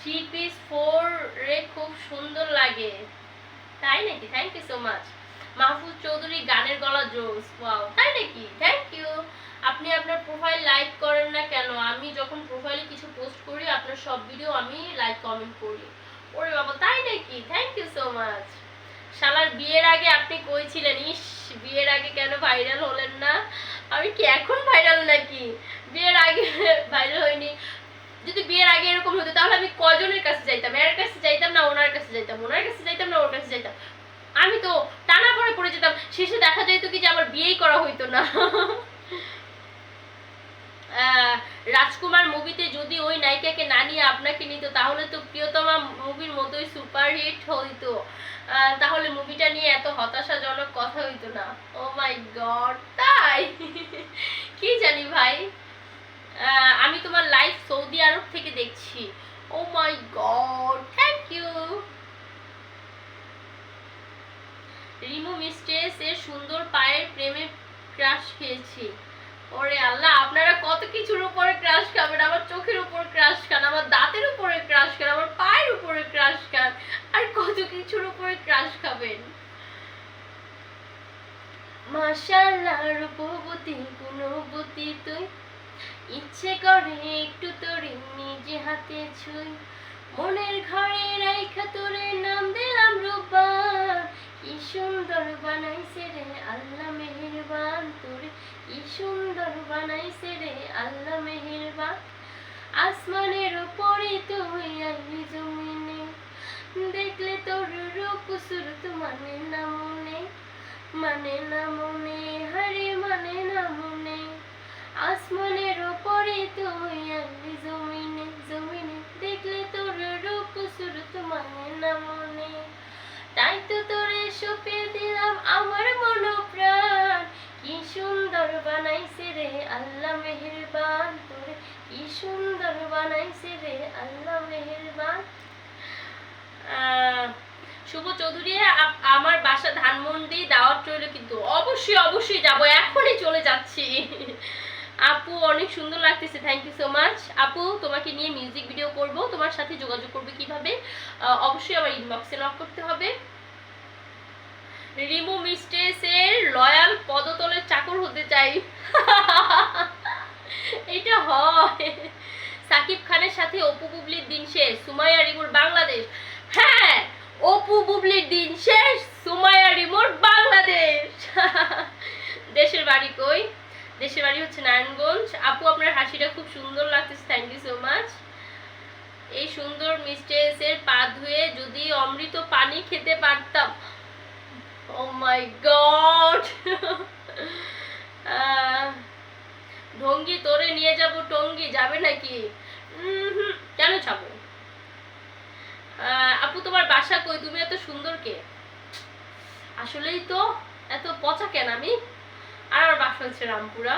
Three piece 4 রে খুব সুন্দর লাগে। তাই নাকি? Thank you so much. Mahfuz Chowdhury গানের গলা জোস। ওয়াও, তাই নাকি? Thank you. আপনি আপনার প্রোফাইল লাইক করেন না কেন? আমি যখন প্রোফাইলে কিছু পোস্ট করি আপনার সব ভিডিও আমি লাইক কমেন্ট করি। ওরে বাবা, তাই নাকি? Thank you so much. শালার বিয়ের আগে আপনি কই ছিলেন? ইস, বিয়ের আগে কেন ভাইরাল হলেন না? আমি কি এখন ভাইরাল নাকি? বিয়ের আগে ভাইরাল হয়নি। যদি বিয়ের আগে এরকম হতো তাহলে আমি কয়জনের কাছে যাইতাম? এর কাছে যাইতাম না ওনার কাছে যাইতাম, ওনার কাছে যাইতাম না ওর কাছে যাইতাম, আমি তো টানা পড়ে যেতাম। শেষে দেখা যাইতো কি যে আমার বিয়েই করা হইতো না। রাজকুমার মুভিতে যদি ওই নায়িকাকে না নিয়ে আপনাকে নিত তাহলে তো প্রিয়তমা মুভির মতোই সুপারহিট হইতো। তাহলে মুভিটা নিয়ে এত হতাশাজনক কথা হইতো না। ও মাই গড, তাই? কি জানি ভাই। আমি তোমার লাইভ সৌদি আরব থেকে দেখছি। Oh my God, thank you. Rimu mistress এর সুন্দর পায়ের প্রেমে ক্রাশ খেয়েছি। ওরে আল্লাহ, আপনারা কত কিছুর উপরে ক্রাশ খাবেন। আমার চোখের উপর ক্রাশ খান, আমার দাঁতের উপরে ক্রাশ খান, আমার পায়ের উপরে ক্রাশ খান, আর কত কিছুর উপরে ক্রাশ খাবেন। মাশাআল্লাহ, রূপবতী গুণবতী তুই, ইচ্ছে করে একটু তোর নিজে হাতে ছুঁই, মনের ঘরে রাইখা তোরে নাম দিলাম রূপবান, কি সুন্দর বানাইছে রে আল্লাহ মেহেরবান, তোরে কি সুন্দর বানাইছে রে আল্লাহ মেহেরবান। আসমানের উপরে তুই আইলি জমিনে, দেখলে তোর রূপ সুরত মানে না মনে, মানে না মনে, হরে মানে না মনে। আসমানের উপরে তুই আইলি জমিনে, জমিনে দেখলে তোর রূপ সুরত মানে না মনে, তাই তো তোরে সঁপে দিলাম আমার মন প্রাণ, কি সুন্দর বানাইছে রে আল্লাহ মেহেরবান, তোরে কি সুন্দর বানাইছে রে আল্লাহ মেহেরবান। শুভ চৌধুরী, আমার বাসা ধানমন্ডি, দাওয়াত রইল কিন্তু। অবশ্যই অবশ্যই যাব, এখনই চলে যাচ্ছি। আপু অনেক সুন্দর লাগতেছে, থ্যাংক ইউ সো মাচ। আপু তোমাকে নিয়ে মিউজিক ভিডিও করব, তোমার সাথে যোগাযোগ করবে কিভাবে? অবশ্যই আমার ইনবক্সে নক করতে হবে। রিমু মিস্ট্রেসের লয়াল পদতলের চাকর হতে চাই। এটা হয়। সাকিব খানের সাথে অপু বুবলির দিন শেষ, সুমাইয়া রিমুর বাংলাদেশ। হ্যাঁ, অপু বুবলির দিন শেষ, সুমাইয়া রিমুর বাংলাদেশ। দেশের বাড়ি কই? দেশের বাড়ি হচ্ছে নারায়ণগঞ্জ। আপু আপনার হাসিটা খুব সুন্দর লাগতেছে, থ্যাংক ইউ সো মাচ। এই সুন্দর মিস্ট্রেসের পা ধুয়ে যদি অমৃত পানি খেতে পারতাম। ও মাই গড। ঢঙ্গি তোরে নিয়ে যাব টঙ্গি, যাবে নাকি? কেন যাবো? আপু তোমার বাসা কই? তুমি এত সুন্দর কে? আসলেই তো এত পচা কেন আমি? আর আমার বাসা হচ্ছে রামপুরা।